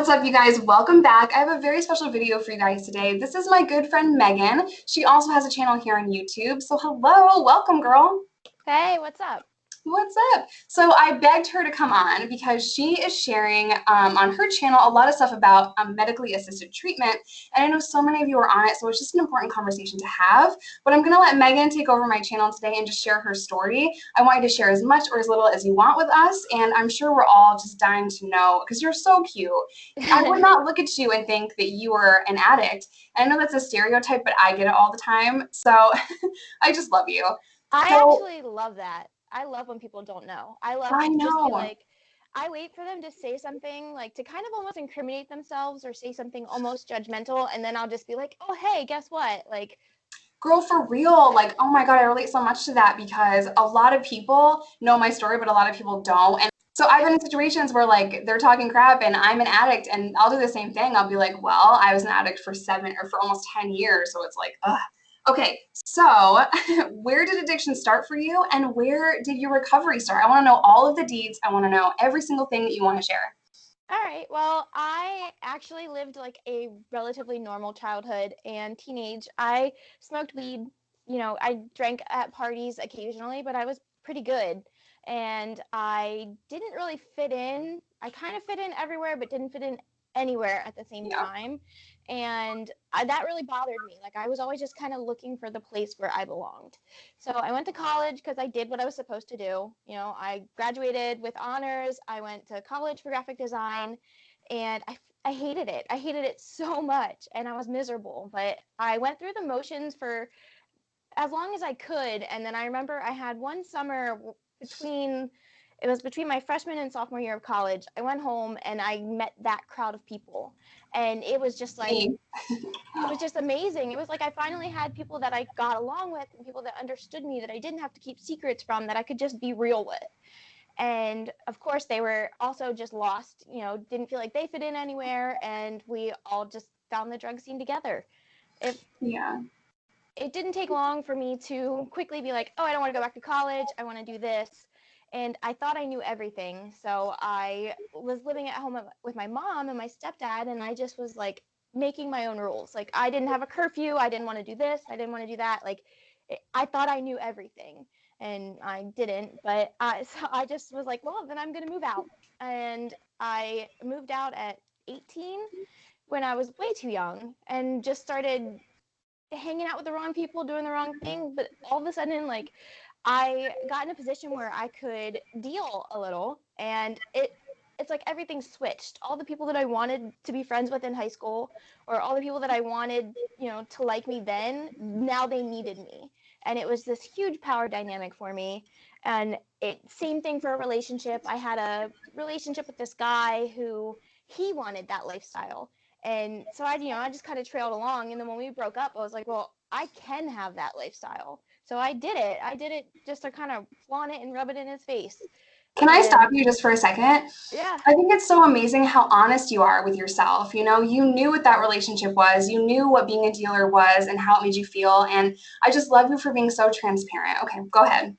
What's up, you guys? Welcome back. I have a very special video for you guys today. This is my good friend Megan. She also has a channel here on YouTube. So hello, welcome, girl. Hey, what's up? What's up? So I begged her to come on because she is sharing on her channel a lot of stuff about medically assisted treatment. And I know so many of you are on it, so it's just an important conversation to have. But I'm going to let Megan take over my channel today and just share her story. I want you to share as much or as little as you want with us. And I'm sure we're all just dying to know because you're so cute. I would not look at you and think that you were an addict. And I know that's a stereotype, but I get it all the time. So I just love you. I So actually love that. I love when people don't know. I love I to just be know. like, I wait for them to say something like to kind of almost incriminate themselves or say something almost judgmental, and then I'll just be like, oh, hey, guess what? Like, Girl, for real, like, oh my God, I relate so much to that because a lot of people know my story, but a lot of people don't. And so I've been in situations where like they're talking crap and I'm an addict and I'll do the same thing. I'll be like, well, I was an addict for for almost 10 years. So it's like, ugh. Okay, so where did addiction start for you and where did your recovery start? I want to know all of the deeds. I want to know every single thing that you want to share. all right, well, I actually lived like a relatively normal childhood and teenage. I smoked weed, I drank at parties occasionally, but I was pretty good. And I didn't really fit in. I kind of fit in everywhere, but didn't fit in anywhere at the same Yeah. time. And that really bothered me. Like, I was always just kind of looking for the place where I belonged. So I went to college because I did what I was supposed to do. I graduated with honors. I went to college for graphic design, and I hated it. I hated it so much, and I was miserable. But I went through the motions for as long as I could. And then I remember I had one summer between it was between my freshman and sophomore year of college. I went home and I met that crowd of people. And it was just like Me. it was just amazing. It was like I finally had people that I got along with and people that understood me, that I didn't have to keep secrets from, that I could just be real with. And of course, they were also just lost, didn't feel like they fit in anywhere. And we all just found the drug scene together. It, Yeah. it didn't take long for me to quickly be like, oh, I don't want to go back to college. I want to do this. And I thought I knew everything. So I was living at home with my mom and my stepdad, and I just was like making my own rules. Like, I didn't have a curfew. I didn't want to do this. I didn't want to do that. Like, I thought I knew everything, and I didn't. But so I just was like, well, then I'm going to move out. And I moved out at 18 when I was way too young and just started hanging out with the wrong people, doing the wrong thing. But all of a sudden, like, I got in a position where I could deal a little, and it's like everything switched. All the people that I wanted to be friends with in high school, or all the people that I wanted, to like me then, now they needed me. And it was this huge power dynamic for me. And same thing for a relationship. I had a relationship with this guy who he wanted that lifestyle. And so I just kind of trailed along. And then when we broke up, I was like, well, I can have that lifestyle. So I did it. I did it just to kind of flaunt it and rub it in his face. Can I stop And you just for a second? yeah, I think it's so amazing how honest you are with yourself. You know, you knew what that relationship was, you knew what being a dealer was and how it made you feel. And I just love you for being so transparent. Okay, go ahead.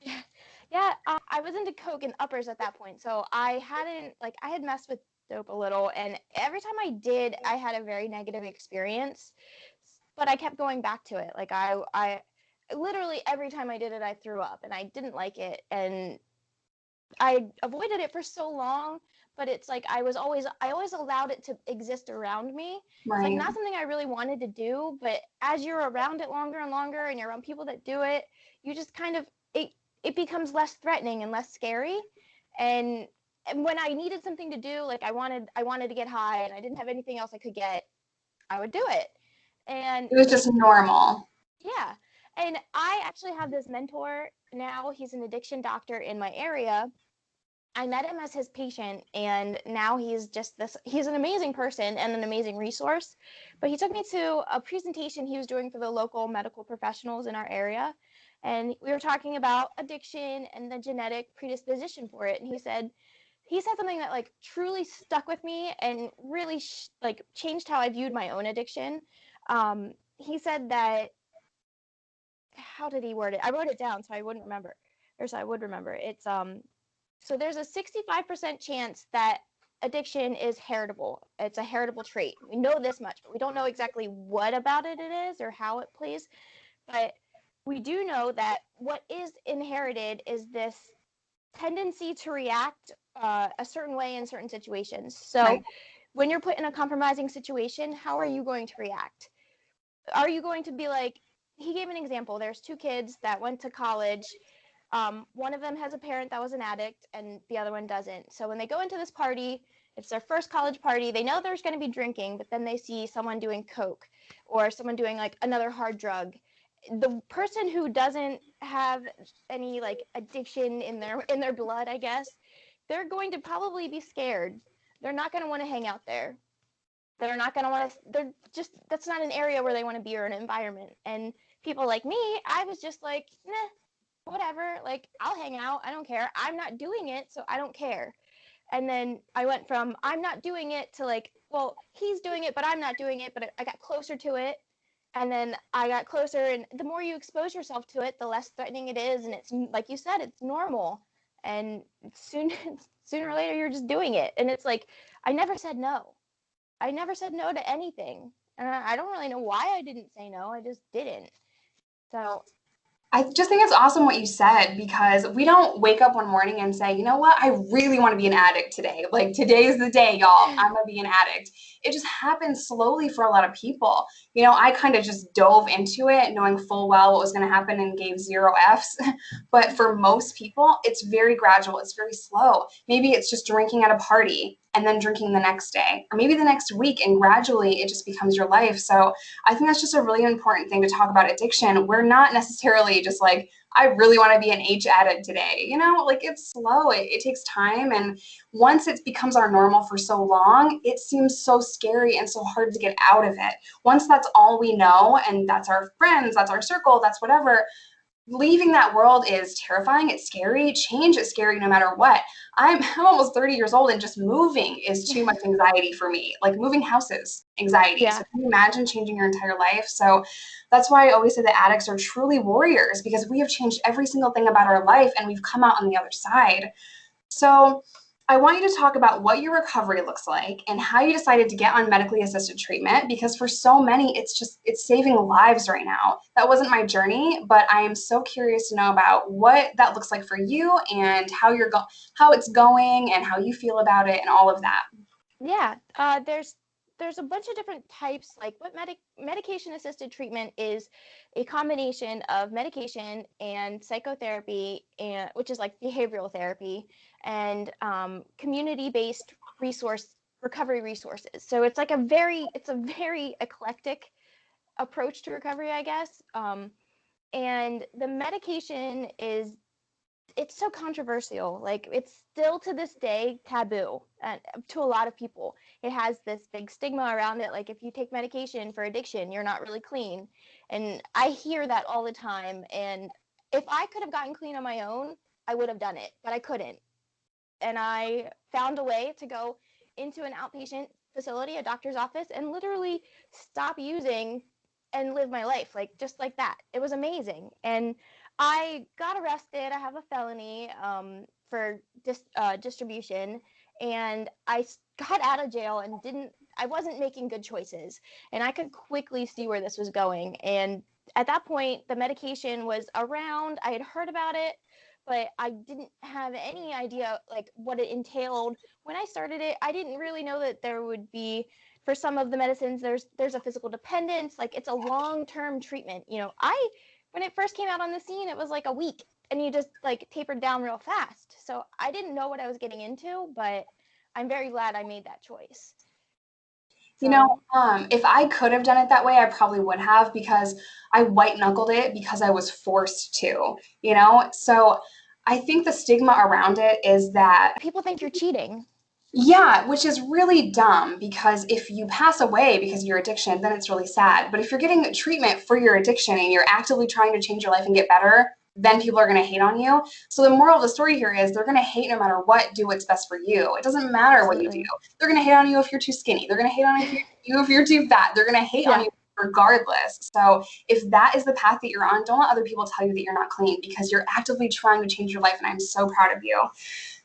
yeah, I was into coke and uppers at that point. So I hadn't, like, I had messed with dope a little. And every time I did, I had a very negative experience. But I kept going back to it. Like, I literally every time I did it, I threw up and I didn't like it. And I avoided it for so long, but it's like I always allowed it to exist around me. It's like Right. not something I really wanted to do, but as you're around it longer and longer and you're around people that do it, you just kind of it becomes less threatening and less scary. And and when I needed something to do, like I wanted to get high and I didn't have anything else I could get, I would do it. And It was just normal. yeah. And I actually have this mentor now. He's an addiction doctor in my area. I met him as his patient, and now he's an amazing person and an amazing resource. But he took me to a presentation he was doing for the local medical professionals in our area. And we were talking about addiction and the genetic predisposition for it. And he said something that like truly stuck with me and really like changed how I viewed my own addiction. He said that, how did he word it? I wrote it down so I wouldn't remember, or so I would remember. It's so there's a 65% chance that addiction is heritable. It's a heritable trait. We know this much, but we don't know exactly what about it is or how it plays. But we do know that what is inherited is this tendency to react a certain way in certain situations. So Right. when you're put in a compromising situation, how are you going to react? Are you going to be like, he gave an example. There's two kids that went to college. One of them has a parent that was an addict and the other one doesn't. So when they go into this party, it's their first college party. They know there's going to be drinking, but then they see someone doing coke or someone doing like another hard drug. The person who doesn't have any like addiction in their blood, I guess, they're going to probably be scared. They're not going to want to hang out there. They're not going to want to, they're just, that's not an area where they want to be or an environment. And people like me, I was just like, nah, whatever, like I'll hang out, I don't care, I'm not doing it, so I don't care. And then I went from I'm not doing it to like, well, he's doing it but I'm not doing it, but I got closer to it. And then I got closer, and the more you expose yourself to it, the less threatening it is, and it's like you said, it's normal. And soon sooner or later you're just doing it, and it's like I never said no. I never said no to anything, and I don't really know why I didn't say no, I just didn't. So I just think it's awesome what you said, because we don't wake up one morning and say, you know what, I really want to be an addict today. Like, today's the day, y'all. I'm going to be an addict. It just happens slowly for a lot of people. I kind of just dove into it knowing full well what was going to happen and gave 0 Fs. But for most people, it's very gradual. It's very slow. Maybe it's just drinking at a party and then drinking the next day, or maybe the next week, and gradually it just becomes your life. So I think that's just a really important thing to talk about addiction. We're not necessarily just like, I really want to be an H addict today. Like, it's slow. It takes time. And once it becomes our normal for so long, it seems so scary and so hard to get out of it. Once that's all we know, and that's our friends, that's our circle, that's whatever, leaving that world is terrifying. It's scary. Change is scary no matter what. I'm almost 30 years old, and just moving is too much anxiety for me. Like, moving houses, anxiety. So yeah. can you imagine changing your entire life? So that's why I always say that addicts are truly warriors, because we have changed every single thing about our life and we've come out on the other side. So I want you to talk about what your recovery looks like and how you decided to get on medically assisted treatment, because for so many, it's saving lives right now. That wasn't my journey, but I am so curious to know about what that looks like for you, and how it's going and how you feel about it and all of that. Yeah, there's a bunch of different types. Like what medication assisted treatment is a combination of medication and psychotherapy, and which is like behavioral therapy, and community based recovery resources. So it's a very eclectic approach to recovery, I guess. And the medication is it's so controversial. Like it's still to this day taboo to a lot of people. It has this big stigma around it. Like if you take medication for addiction, you're not really clean. And I hear that all the time. And if I could have gotten clean on my own, I would have done it, but I couldn't. And I found a way to go into an outpatient facility, a doctor's office, and literally stop using and live my life like just like that. It was amazing. And I got arrested. I have a felony for distribution, and I got out of jail and I wasn't making good choices, and I could quickly see where this was going. And at that point, the medication was around. I had heard about it, but I didn't have any idea like what it entailed. When I started it, I didn't really know that there would be, for some of the medicines, there's a physical dependence. Like it's a long-term treatment. I when it first came out on the scene, it was like a week, and you just like tapered down real fast. So I didn't know what I was getting into, but I'm very glad I made that choice. So If I could have done it that way, I probably would have, because I white knuckled it because I was forced to. So I think the stigma around it is that, people think you're cheating. yeah, which is really dumb, because if you pass away because of your addiction, then it's really sad. But if you're getting treatment for your addiction and you're actively trying to change your life and get better, then people are going to hate on you. So the moral of the story here is they're going to hate no matter what. Do what's best for you. It doesn't matter what you do. Absolutely. They're going to hate on you if you're too skinny. They're going to hate on you if you're too fat. They're going to hate on Yeah. you regardless. So if that is the path that you're on, don't let other people tell you that you're not clean, because you're actively trying to change your life, and I'm so proud of you.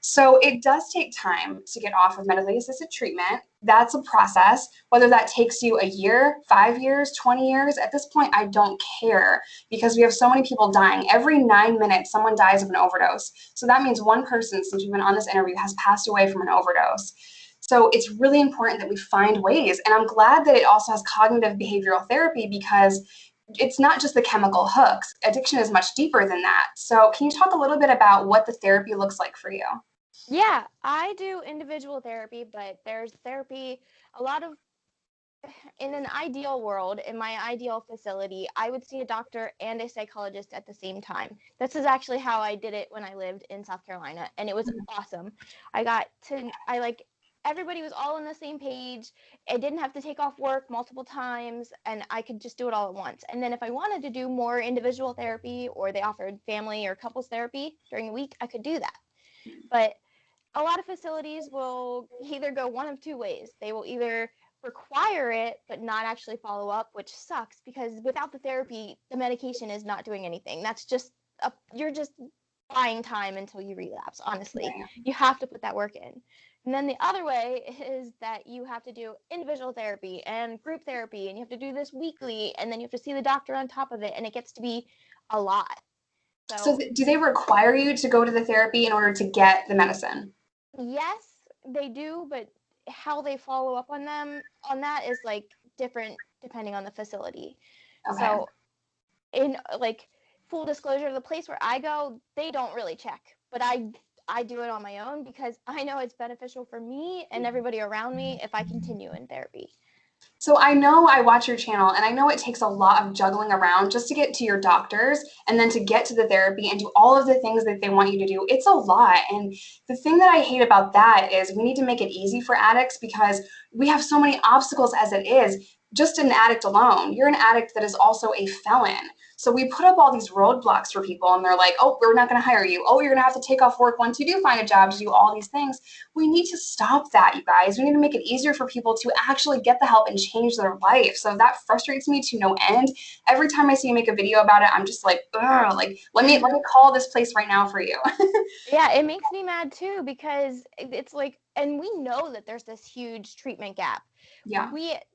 So it does take time to get off of medically assisted treatment. That's a process. Whether that takes you a year, 5 years, 20 years, at this point, I don't care because we have so many people dying. Every 9 minutes, someone dies of an overdose. So that means one person, since we've been on this interview, has passed away from an overdose. So it's really important that we find ways. And I'm glad that it also has cognitive behavioral therapy because it's not just the chemical hooks. Addiction is much deeper than that. So can you talk a little bit about what the therapy looks like for you? Yeah, I do individual therapy, but there's therapy a lot of in an ideal world, in my ideal facility, I would see a doctor and a psychologist at the same time. This is actually how I did it when I lived in South Carolina, and it was awesome. I like everybody was all on the same page. I didn't have to take off work multiple times, and I could just do it all at once. And then if I wanted to do more individual therapy or they offered family or couples therapy during the week, I could do that. But a lot of facilities will either go one of two ways. They will either require it but not actually follow up, which sucks because without the therapy, the medication is not doing anything. That's just you're just buying time until you relapse, honestly. You have to put that work in. And then the other way is that you have to do individual therapy and group therapy, and you have to do this weekly, and then you have to see the doctor on top of it, and it gets to be a lot. So So do they require you to go to the therapy in order to get the medicine? yes, they do, but how they follow up on that is like different depending on the facility. Okay. So in like full disclosure, the place where I go, they don't really check, but I do it on my own because I know it's beneficial for me and everybody around me if I continue in therapy. So I know I watch your channel and I know it takes a lot of juggling around just to get to your doctors and then to get to the therapy and do all of the things that they want you to do. It's a lot. And the thing that I hate about that is we need to make it easy for addicts because we have so many obstacles as it is. Just an addict alone, you're an addict that is also a felon. So we put up all these roadblocks for people and they're like, oh, we're not going to hire you. Oh, you're going to have to take off work once you do find a job to do all these things. We need to stop that, you guys. We need to make it easier for people to actually get the help and change their life. So that frustrates me to no end. Every time I see you make a video about it, I'm just like, ugh, like let me call this place right now for you. Yeah, it makes me mad too because it's like, and we know that there's this huge treatment gap. Yeah.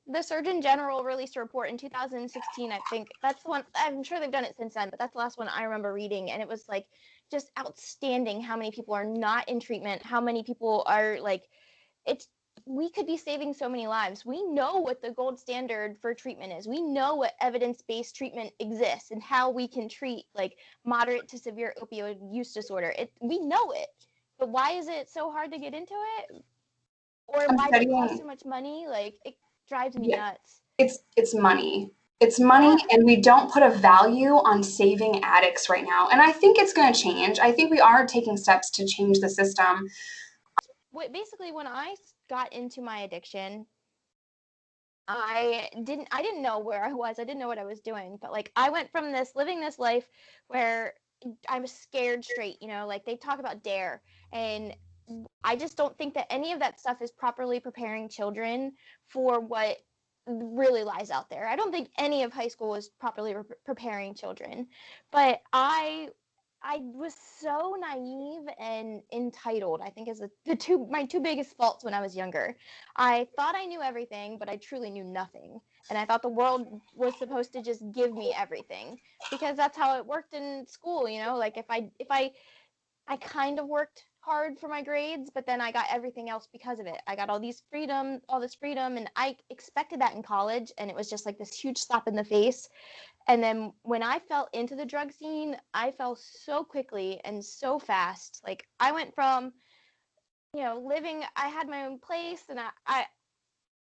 The Surgeon General released a report in 2016. I think that's the one. I'm sure they've done it since then, but that's the last one I remember reading, and it was like just outstanding how many people are not in treatment, how many people are like, it's we could be saving so many lives. We know what the gold standard for treatment is. We know what evidence-based treatment exists and how we can treat like moderate to severe opioid use disorder. We know it. But why is it so hard to get into it? Or I'm why does it cost studying. so much money? Like it drives me Yeah, nuts. it's money. It's money, Yeah. and we don't put a value on saving addicts right now. And I think it's going to change. I think we are taking steps to change the system. Basically when I got into my addiction, I didn't know where I was. I didn't know what I was doing. But like I went from this living this life where I was scared straight, like they talk about dare, and I just don't think that any of that stuff is properly preparing children for what really lies out there. I don't think any of high school is properly preparing children. But I was so naive and entitled. I think is the two my two biggest faults when I was younger. I thought I knew everything, but I truly knew nothing. And I thought the world was supposed to just give me everything because that's how it worked in school, like I kind of worked hard for my grades, but then I got everything else because of it. I got all this freedom, and I expected that in college, and it was just like this huge slap in the face. And then when I fell into the drug scene, I fell so quickly and so fast. Like I went from, living, I had my own place, and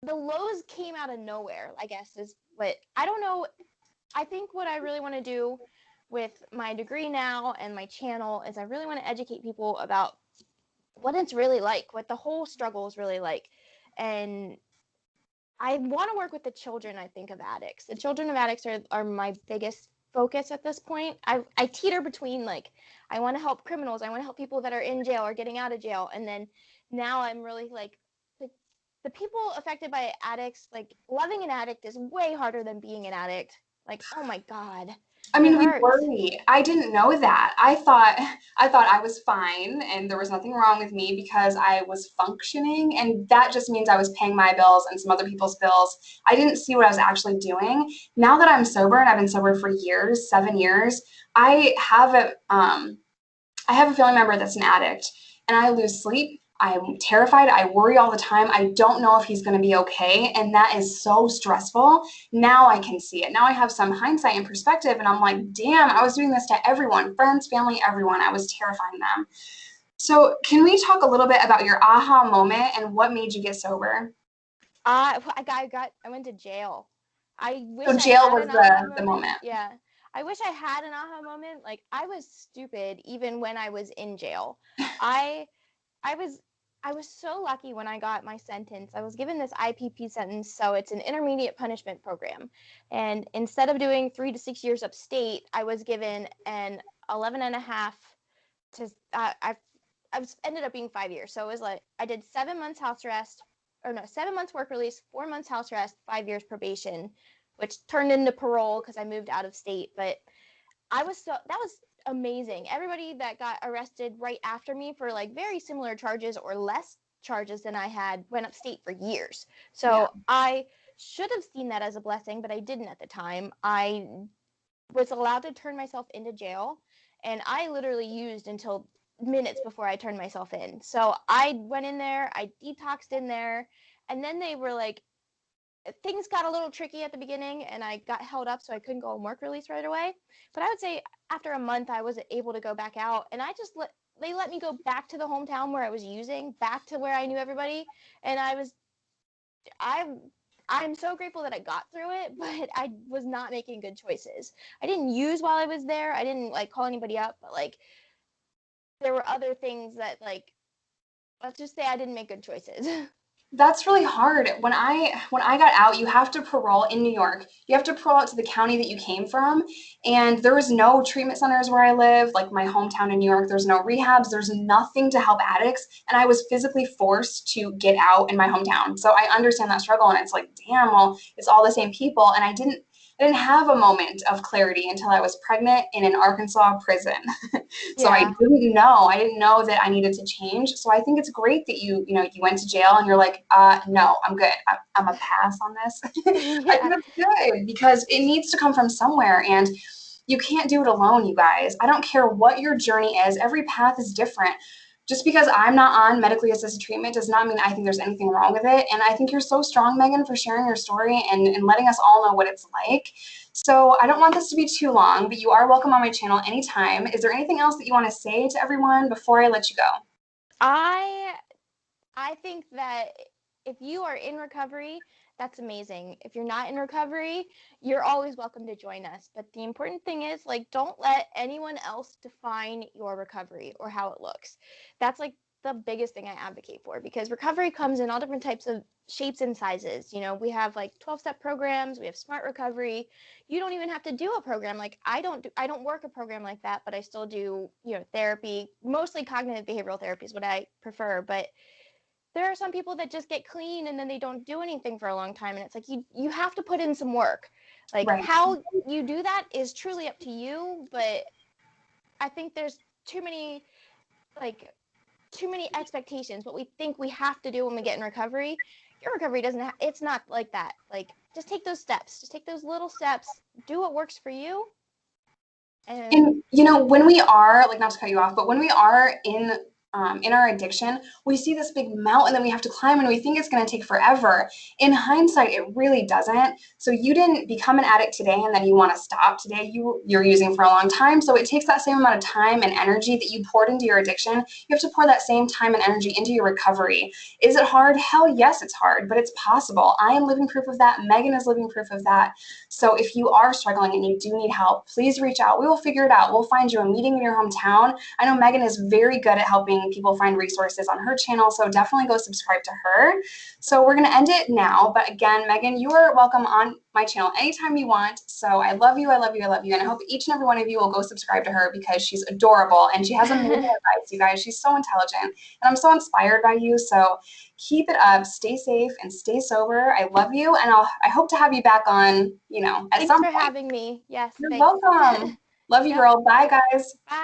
the lows came out of nowhere, I guess is what I don't know. I think what I really want to do with my degree now and my channel is I really want to educate people about what it's really like, what the whole struggle is really like. And I want to work with the children, I think, of addicts. The children of addicts are my biggest focus at this point. I teeter between like, I want to help criminals, I want to help people that are in jail or getting out of jail. And then now I'm really like, the people affected by addicts, like loving an addict is way harder than being an addict. Like, oh my God. I It mean, we hurts. worry. I didn't know that. I thought I was fine and there was nothing wrong with me because I was functioning, and that just means I was paying my bills and some other people's bills. I didn't see what I was actually doing. Now that I'm sober and I've been sober for years, 7 years, I have I have a family member that's an addict, and I lose sleep. I'm terrified. I worry all the time. I don't know if he's going to be okay. And that is so stressful. Now I can see it. Now I have some hindsight and perspective. And I'm like, damn, I was doing this to everyone, friends, family, everyone. I was terrifying them. So, can we talk a little bit about your aha moment and what made you get sober? I went to jail. I wish So, I jail had was an aha the moment. moment. Yeah. I wish I had an aha moment. Like I was stupid even when I was in jail. I I was I was so lucky when I got my sentence. I was given this IPP sentence, so it's an intermediate punishment program. And instead of doing 3 to 6 years upstate, I was given an 11 and a half to I was ended up being 5 years. So it was like I did 7 months house arrest, or no, 7 months work release, 4 months house arrest, 5 years probation, which turned into parole because I moved out of state. But that was amazing. Everybody that got arrested right after me for like very similar charges or less charges than I had went upstate for years. Yeah. So I should have seen that as a blessing, but I didn't at the time. I was allowed to turn myself into jail, and I literally used until minutes before I turned myself in. So I went in there, I detoxed in there, and then they were like, things got a little tricky at the beginning and I got held up so I couldn't go on work release right away. But I would say after a month I was able to go back out, and they let me go back to the hometown where I was using, back to where I knew everybody, and I I'm so grateful that I got through it, but I was not making good choices. I didn't use while I was there. I didn't like call anybody up, but like there were other things that like let's just say I didn't make good choices. That's really hard. When I got out, you have to parole in New York. You have to parole out to the county that you came from, and there was no treatment centers where I live, like my hometown in New York. There's no rehabs. There's nothing to help addicts, and I was physically forced to get out in my hometown. So I understand that struggle, and it's like, damn, well, it's all the same people, and I didn't have a moment of clarity until I was pregnant in an Arkansas prison. So I Yeah. didn't know. I didn't know that I needed to change. So I think it's great that you went to jail and you're like, no, I'm good. I'm a pass on this. I think Yeah. that's good because it needs to come from somewhere, and you can't do it alone, you guys. I don't care what your journey is. Every path is different. Just because I'm not on medically assisted treatment does not mean I think there's anything wrong with it. And I think you're so strong, Megan, for sharing your story and letting us all know what it's like. So I don't want this to be too long, but you are welcome on my channel anytime. Is there anything else that you want to say to everyone before I let you go? I I think that if you are in recovery, that's amazing. If you're not in recovery, you're always welcome to join us. But the important thing is, like, don't let anyone else define your recovery or how it looks. That's like the biggest thing I advocate for, because recovery comes in all different types of shapes and sizes. You know, we have like 12-step programs, we have smart recovery. You don't even have to do a program. Like I don't work a program like that, but I still do, therapy. Mostly cognitive behavioral therapy is what I prefer, but there are some people that just get clean and then they don't do anything for a long time, and it's like you have to put in some work. Like Right. how you do that is truly up to you, but I think there's too many like too many expectations, what we think we have to do when we get in recovery. Your recovery doesn't it's not like that. Like just take those steps, just take those little steps, do what works for you. And And when we are like, not to cut you off, but when we are in our addiction, we see this big mountain that we have to climb, and we think it's going to take forever. In hindsight, it really doesn't. So you didn't become an addict today, and then you want to stop today. You're using for a long time, so it takes that same amount of time and energy that you poured into your addiction. You have to pour that same time and energy into your recovery. Is it hard? Hell yes, it's hard, but it's possible. I am living proof of that. Megan is living proof of that. So if you are struggling and you do need help, please reach out. We will figure it out. We'll find you a meeting in your hometown. I know Megan is very good at helping helping people find resources on her channel. So definitely go subscribe to her. So we're going to end it now. But again, Megan, you are welcome on my channel anytime you want. So I love you. I love you. I love you. And I hope each and every one of you will go subscribe to her because she's adorable and she has amazing advice, you guys. She's so intelligent and I'm so inspired by you. So keep it up. Stay safe and stay sober. I love you. And I hope to have you back on, at Thanks some for point. having me. Yes, You're thanks. welcome. Love you, Yep. girl. Bye, guys. Bye.